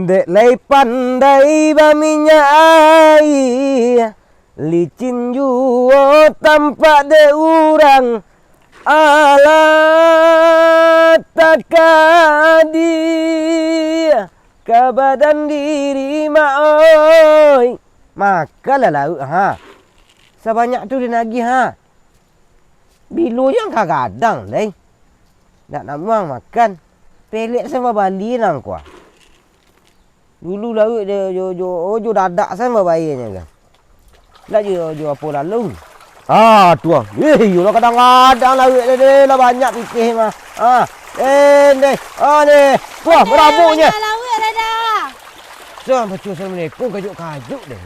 Dek lay pandai baminyai, licin juo tampak de urang, alat takadi ke badan diri oi. Makalah lauk ha. Sebanyak tu dia nagih ha. Bilu yang kadang deh. Nak muang makan. Pelik sama Bali nang kuah. Dulu lauk dia jo dadak sama bayarnya kan. Dak jo apa lalu. Ah tu ah. Yo lah kadang-kadang lauk dia lah banyak fikir mah. Deh. Ni. Wah, berabuknya. Lauk dah dah. Assalamualaikum kajuk deh.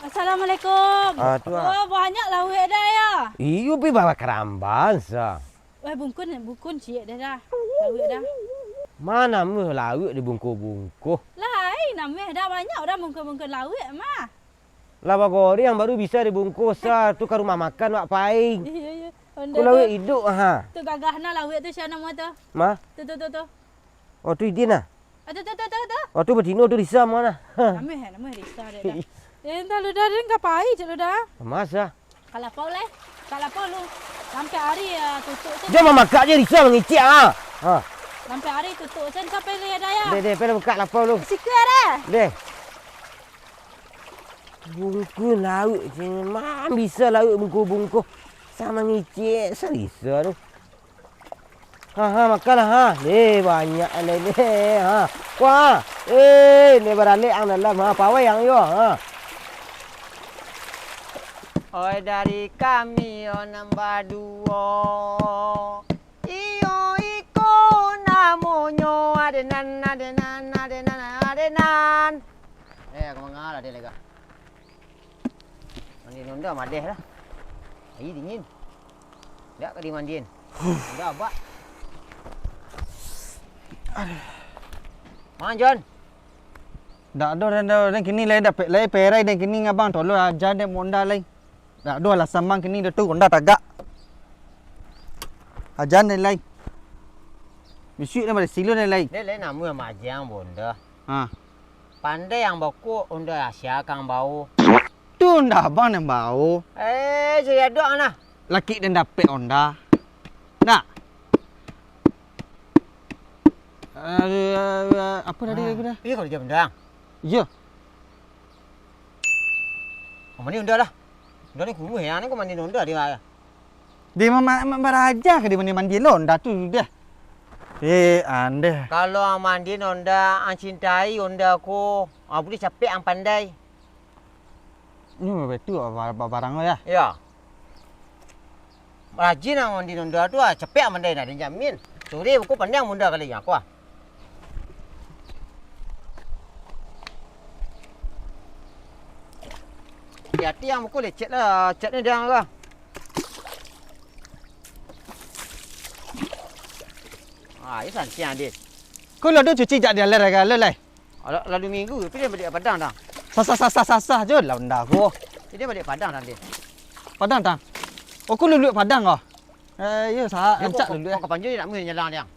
Assalamualaikum. Tu ah. Oh, banyak lauk dah ya. Iyo pi bawa keramban sah. Bungkun cik dah. Lauk dah. Mana meh lauk dibungkus-bungkus. Lain nameh dah banyak dah bungkus-bungkus lauk mah. Lava goreng yang baru bisa dibungkus sah. Tu ke rumah makan wak paing. Ya. Ku lauk hidup ha. Tu gagahna lauk tu siapa nama tu? Ma? Tu. Oh tu idin ah. Tu. Oh tu betina tu risam mana. Nameh risau dah. Entah lu dah dengan pai je lu dah. Masa? Kalau lu sampai hari tutup je. Dia mamak je risam ngicik ah. Sampai hari tutup je sampai dia dah ya. Deh, pergi buka lapau lu. Sikit dah. Deh. Bungkus lauk je. Mam bisa lauk bungkus-bungkus. Sama ngicik serisa tu. Makanlah ha. Banyak deh ha. Wah. Ni beralik ang dalam ha. Pawai yang yo ha. Oi dari kami nambah dua. Iyo iko namonyo adenan. Aku mengalah dia lega. Mandi nunda madeh lah. Air dingin. Tak ke dimandiin. Dah abak. Man John. Dak do dan kini lai dak lai perai dan kini ngabang tolo aja de monda lai. Dak do lah samang kini de tu onda tagak. Ajan de lai. Misi na silo de lai. Dia lain nama majang bonda. Pandai yang baku onda Asia kang bau. Tu onda abang yang bau. Saya doa nah. Laki dan dapat onda. Nak. Apa tadi lagi dah? Ini kalau dia bendang. Ya. Mandi onda lah. Onda ni kumuh ya, ni kau mandi onda dia. Dia mama baraja ke dia mandi londa tu dia. Ande. Kalau mandi onda, cintai onda aku, boleh capek ang pandai. Ini betul barang ya. Ya. Rajin ang mandi onda tu capek ang pandai nak dijamin. Sore aku pandang onda kali ya aku. Hati yang aku lecet lah, cat ni dia ke. Ini santian dia. Kau lalu cuci jak dia lai. Lalu minggu, tapi dia balik Padang dah. Sah je lah benda aku. Dia balik Padang dah dia. Padang tang. Oh, kau lulu Padang kah? Ya sah, ancak lulu. Kau panjang nak mui nyalang dia.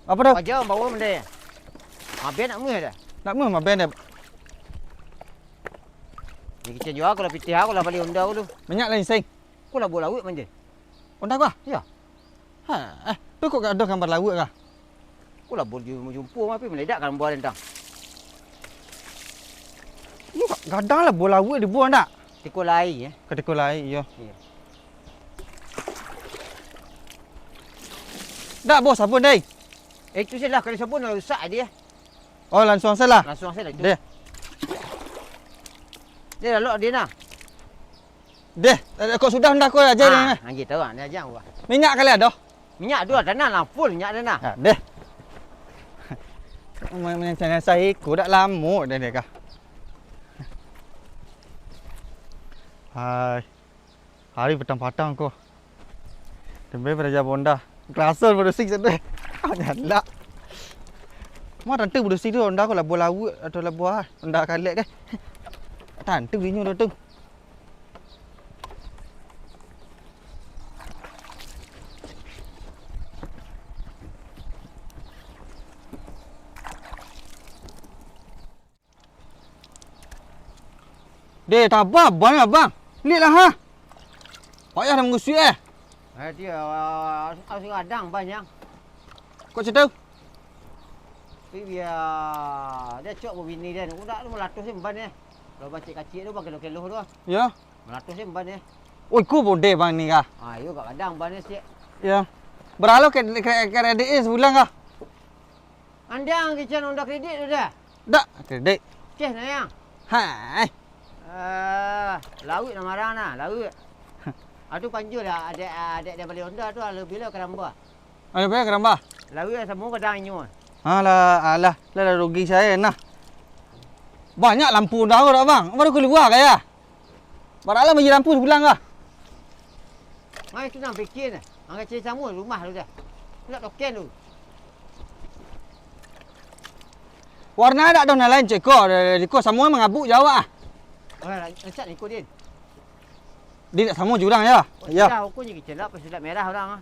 Apa dah? Panjang bawa benda. Ben nak mui dah. Nak mui mah ben dah. Ni kita jual kalau pitih aku lah balik onda dulu. Banyak lain sing. Aku lah bola laut manja. Onda kah? Ya. Tu kau ada gambar laut kah? Aku lah boleh jumpa tapi meledak kan buat tentang. Ni gadang lah bola laut dia buang tak? Tikul air Ketika lain, ya. Tak bos sabun dai. Itu sajalah kalau sabun dah rusak dia. Oh, langsung salah. Langsung saya itu. Deh. Dia dah lock dia nak. Deh, kau sudah hendak kau ajar ni. Gitu ah, dia ajar gua. Minyak kali ada? Minyak dua tanah lah full minyak tanah. Deh. Macam saya ikut dah lama dah dia kah. Hai. Hari petang-petang kau. Tembe beraja bonda. Klason berdusik sedih. Nyala. Mak tante berdusik tu onda kau lah bola laut atau lah buah. Onda kalek ke. Tante binyu dah tu. Deh, tak apa. Abang abang. Lihat lah ha. Payah dah mengusik Dia harus kadang banyak. Kau cerita? Tapi biar dia cok bini dia. Udah lu melatus simpan ni. Kalau bacik kacik tu bagi kilo tu. Ya. Melatus simpan ni. Oi, ku bodeh bang ni kah? Yo kat kadang ban ni sikit. Ya. Beralo ke kredit sebulan kah? Andang kicen unda kredit tu dah. Tak, kredit. Ceh sayang. Hai. Laut nak marah nah, laut. Aduh panjul lah adik dia balik Honda tu lebih lah keramba. Ada apa keramba? Laut semua kadang inyo. Alah rugi saya nah. Banyak lampu dah dah bang. Baru keluar kaya. Beralo bagi lampu sebulan kah? Mai tu nak fikir ni. Angkat cari sama rumah tu dah. Nak token tu. Warna ada dong lain ceko. Diko semua mengabuk jawab ah. Lancat ikut din. Dia tak sama jurang ya. Ya. Dah aku je celak pasal dah merah orang ah.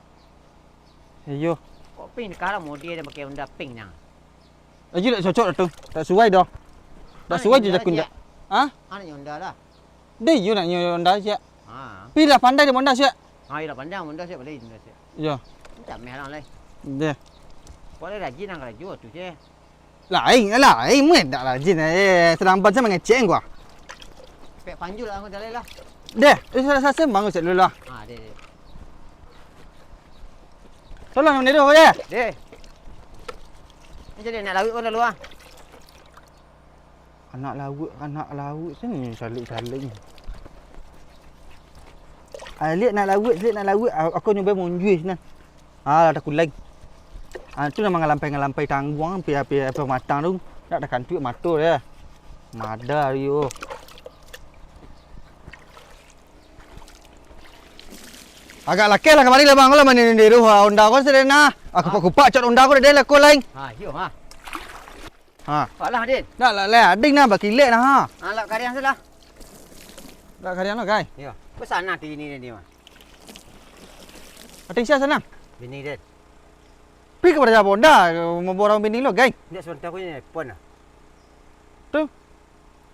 Ayo. Kok pink sekarang model dia pakai Honda pink nang. Aje tak cocok tu. Tak sesuai dah. Tak sesuai je aku ndak. Ha? Anak Honda lah. Dia you nak nyoy Honda siap. Ha. Pi dah pandai dia Honda siap. Ha, dah pandang Honda siap boleh Honda siap. Ya. Tak merah lai. Dia. Boleh rajin nang rajin tu je. Lain muen tak rajin terlambat saya mengecek gua. Pek panjul lah aku dah lah. Deh, saya bangun set dulu lah. Ha, deh. Tolong ni dulu ya. Deh. Ni jadi nak laut pun lalu ah. Anak laut sini saling. Lihat nak laut, aku nyoba monjuis nah. Ada kulai. Tu nama ngalampai tangguang pi apa matang tu. Tak ada kantuk matur ya. Mada rio. Agak laki lah kemarin lah bang. Kalau main di rumah Honda aku sedena. Aku kupak cat Honda aku dah aku lain. Ha, yo ha. Ha. Alah Din. Dah lah ading nah baki lek nah ha. Alah karya salah. Dah kalian lah guys. Yo. Pesan nak bini dia mah. Ating siapa senang? Bini dia. Pergi kepada Honda mau borong bini lo guys. Dia sebentar aku ni pon lah. Tu.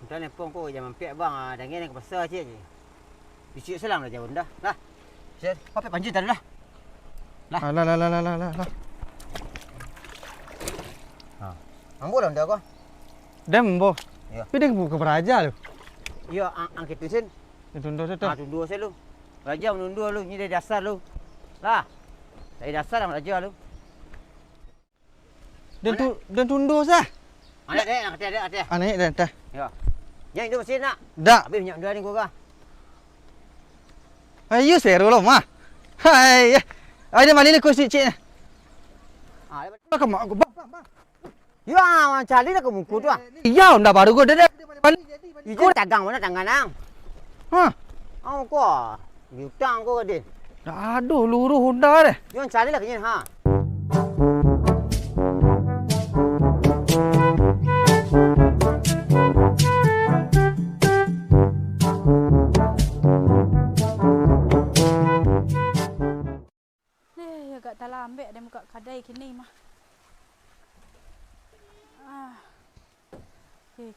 Entah ni pon ko jangan piak bang. Dah ngene ke pasar cik je. Bisi selang dah jauh dah. Lah. Set, apa panjit tadi lah. Lah. Ha. Ambo dah dah ko. Dem bo. Ya. Pergi ke Raja lu. Yo angkat tu sen. Tundur tu. Ha tundur sen lu. Raja menundur lu. Ni dia dasar lu. Lah. Dari dasar dah raja lu. Dan tundur sah. Anak dek nak kata ada. Anak dah. Ya. Yang itu mesin nak. Dak. Habis minyak dua ni gua. Ayo seru lo mah. Hai. Ada mali ni kursi cik. Ha, Kau mak bang. ya cari dah ke muka tu ah. Ya, Honda baru kau dah. Kau dagang mana dagang nang? Ha. Oh kau. Hutang kau Din. Aduh, luruh Honda deh. Yang cari lah kenyang ha. Agak tak lambat dia buka kedai kini mah.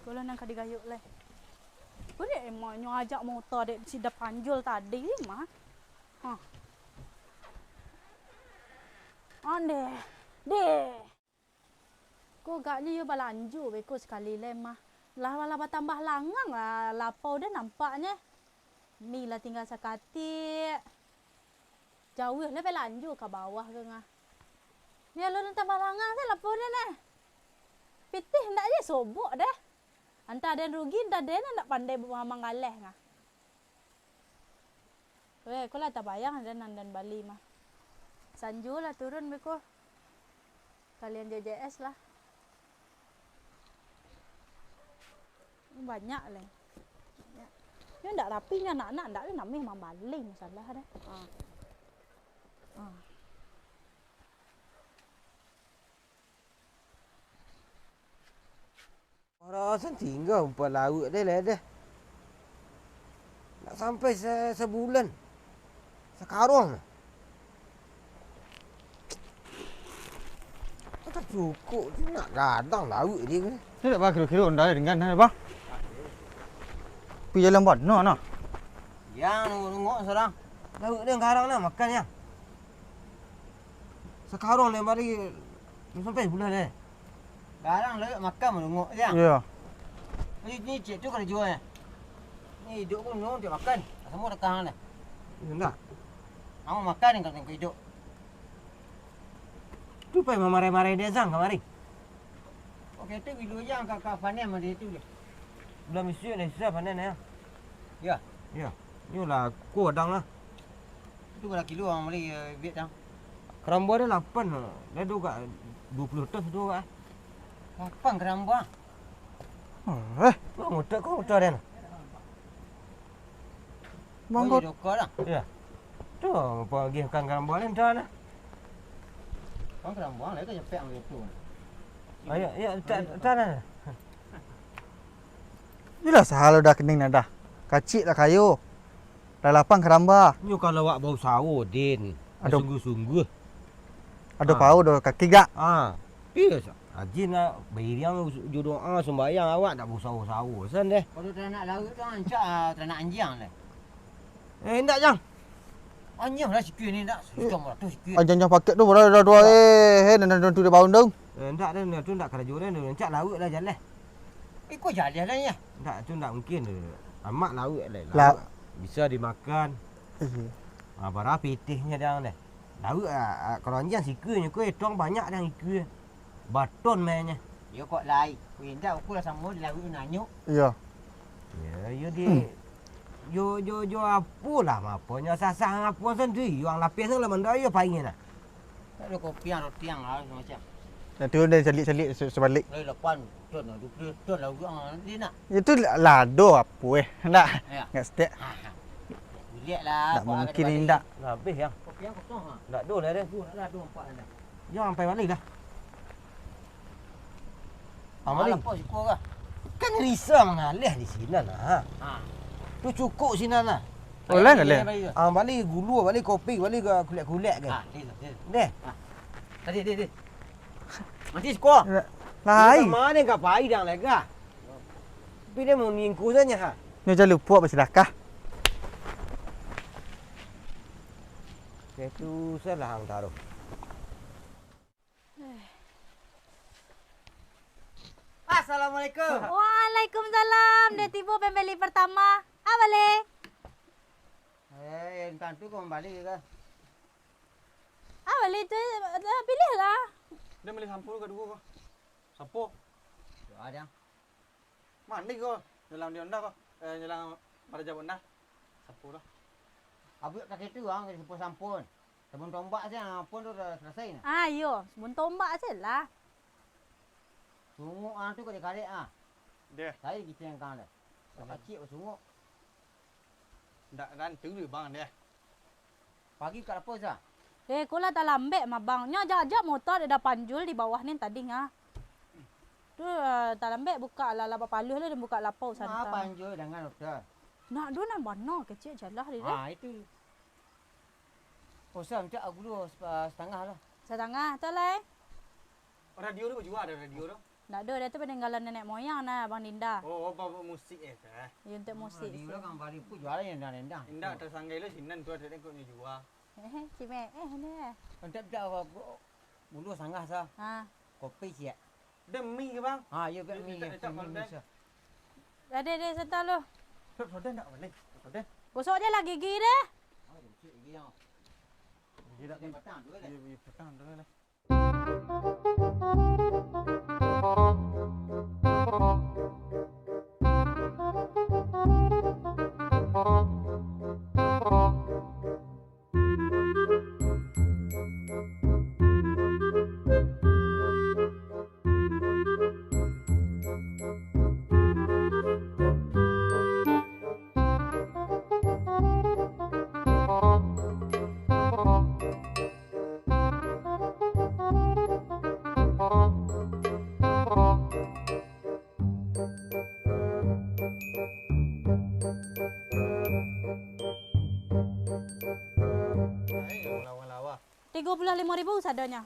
Kalau nang kadi gayuk lah. Kau ni emang ajak motor dek si dah panjul tadi mah. Ande. Kau agaknya you balanju beko sekali lemah. Lah tambah langang lah lapau dia nampaknya. Ni lah tinggal sakati. Jauh lah belanju ke bawah ke ngah. Ni lu tambah langang tu lapau dia ni. Pitih ndak je sobok dah. Anta ada rugi dah dia nak pandai mengaleh ngah. Weh, kau lah tak bayang dan Bali mah. Sanju lah turun beko. Kalian JJS lah. Banyak lah. Ni ndak rapinya anak-anak ndak ni namih mambaling masalah dah. Orang tinggal umpan laut dia lah dah. Nak sampai sebulan. Sekarang. Tak cukup je nak gadang laut dia. Ni tak bang kilo Honda dengan bang. Pi jalan mana nah? Yang nunggu seorang. Lauk dia garang lah makan yang. Sekarang ni mari sampai bulan ni. Sekarang lagi makan menunggu je. Ya. Ni cik tu kalau jual. Ni hidup pun nunggu dia makan. Semua dekat ni. Enggak. Kamu makan yang kau hidup. Tu pai mamarai-marai dia sang kemari. Okey tu bila yang kakak panen mana dia tu dia. Belum isi ni susah panen ya. Ya. Ya. Ni lah kodang lah. Tu berapa kilo orang beli biat dah. Keramba dia 8. Dia tu kat 20 tos tu kat. Kapan keramba? Kau muter dia. Bangkot. Oh, dokor lah. Ya. Tu pergi makan keramba ni dah lah. Kau keramba lah kan cepet macam tu. Ya, ya, tak dah. Inilah sahal dah kening dah. Kacik lah kayu. Dah lapang keramba. Ni kalau awak bau sawo din. Aduh. Sungguh-sungguh. Ada Ah. pau dah kaki gak. Pius. Ajin nak bayang jodoh sembayang awak tak bau sawo-sawo san deh. Kalau tak nak laut tu ancak tak nak anjing lah. Endak jang. Anjing lah sikit ni tak. Suka murah tu sikit. Jangan paket tu dah dua dan tu dia bau dong. Endak dia tu ndak kerja dia encak laut lah jalan. Kau jalan lah ya. Endak tu ndak mungkin. Amak laut lah. Laut. Bisa dimakan. Barang pitihnya dia deh. Laut kalau anjing sikunya kuih tuang banyak dah ikut. Baton mainnya. Ya kau lai. Kau indah aku lah sama di laut nanyuk. Ya. Ya, yo di yo apalah apanya sasang apa sendiri. Yang lapis tu lah benda yo paingin lah. Tak ada kopi yang roti yang lah macam. Dan tu dia celik-celik sebalik. Lai lapan ton lah 20 ton lah orang dia nak. Itu lado apa nak. Ya. Enggak setiap. Lihat lah. Tak mungkin indak. Habis yang. Kopi yang kosong ha. Ndak dol lah dia. Tu lah 24 dah. Yang sampai balik dah. Malah apa si kau kah? Kan risau mengalih di sini lah. Ha. Tu cukup sini lah. Boleh ke leh? Balik gulu, balik kopi, balik kulit-kulit ke. Ha, dia. Deh. Tadi. Masih skor. Lain. Mana kau pai dah lagi? Tapi dia mau minggu saja ha. Ni jangan lupa bersedekah. Itu salah hang taruh. Assalamualaikum. Waalaikumsalam. Dia tiba pembeli pertama. Boleh? Entah tu kau balik ke? Boleh tu pilihlah. Dia beli sampo ke dua kau? Sampo. Ada. Mandi kau? Jalan dia anda kau? Jalan pada jawab anda. Sampo dah. Abuk kaki tu ang sepuluh sampun. Sabun tombak saja pun tu dah selesai nah. Yo, sebun tombak je lah. Sungguh tu kali-kali ah. Dia. Saya kita yang kan dah. Kecil sungguh. Ndak dan tu bang dia. Pagi kat apa sah? Kau lah tak lambek mah bang. Nya jajak motor dia dah panjul di bawah ni tadi ngah. Tu tak lambek buka lah lapa paluh lah dan buka lapau santai. Apa anjur dengan doktor? Nak do nak mana kecil jalah dia. Itu. Kosong tak aku dulu setengah lah. Setengah tu lah. Radio tu jual ada radio tu. Nak do dia tu peninggalan nenek moyang nah Bang Dinda. Oh, apa musik sah. Ya untuk musik. Dia kan balik pun jualan yang dah. Indah tersanggai lu sinan tu ada kau ni jual. Cime ni. Entah tak bulu sangat sah. Kopi siap. Demi ke bang? Ya kat mi. Ada dia serta lu. Sodan tak boleh. Sodan. Gosok dia lah gigi dia. Dia tak petang tu lah. Dia petang tu lah. RM35,000 sadanya.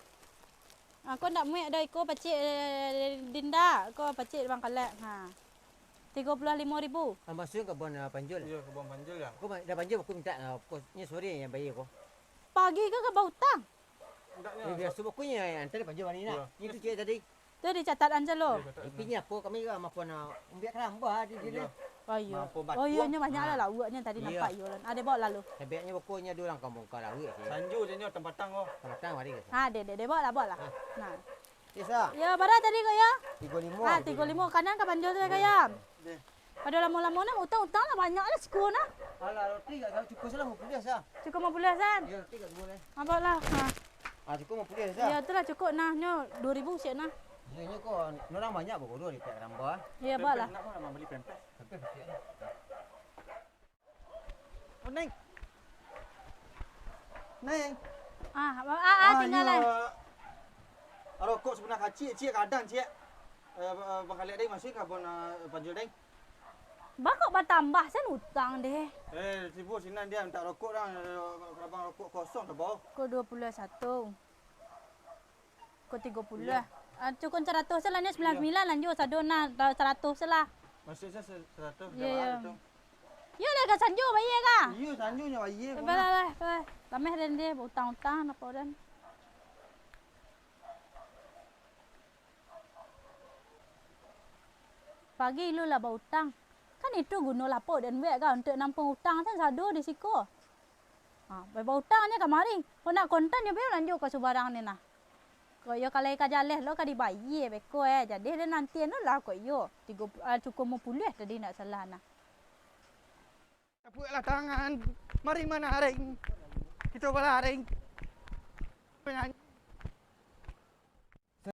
Kau nak muat dah ikut pacik Dinda. Kau pacik Bang Kalak. 35.000. Maksudnya kebun Panjul. Ya, kebun Panjul ya. Aku dah Panjul aku minta kosnya sore yang bayar aku. Pagi ke hutang? Biar semua kunya antar Panjul hari ni nak. Itu cik tadi. Tu dicatat anja lo. Ipinya apa kami ke makan umbiak keramba di sini. Oh iya. Mampu batu. Oh iya nya banyak lah lawaknya tadi Iya. nampak yo lan. Ada bawa lalu. Sebaiknya pokoknya dia orang kampung kau lalu. Sanju je ni tempatang kau. Datang hari ke. Ha de bawa lah. Nah. Isa. Ya bara tadi ko ya. 35. Ha 35 kanan ka banjol tu kaya. Pada lama-lama na utang-utang lah banyak lah sekolah na. Alah roti tak cukup salah mau pulis ah. Cukup 50 sen. Ya roti tak boleh. Apa lah. Ha. Cukup mau pulis Ya tu lah cukup nah nyo 2000 sen nah. Sebenarnya kau orang banyak bodoh di pihak keramba. Ya bawa lah. Nak pun nak beli pempek. Tapi betul. Oh, Neng. Neng. Tinggal lah. Rokok sebenar kacik, cik kadang cik. Bang Khalid deng masih kebun Panjul deng. Bakok bertambah sen utang deh. Sibuk sinan dia minta rokok dah. Abang rokok kosong dah bau. Ko 21. Ko 30. Cukup 100 salah ni 99 lanjut sadona 100 salah. Masih saya 100. Ya. Ya lah ka sanjo bayar ka. Iya, sanjunya bayar. Balah. Lameh dan dia utang-utang apa dan. Pagi lu lah utang. Kan itu guna lapo dan wek kan untuk nampung utang kan sado di siko. Utangnya kamari. Kau nak kontan ya be lanjut ke sebarang ni nah. Kau yo kalau kajaleh lo ka dibayar beko jadi dia nanti no lah kau yo. Cukup mau pulih tadi nak salah nah. Tepuklah tangan. Mari menaring. Kita berlaring. Penyanyi.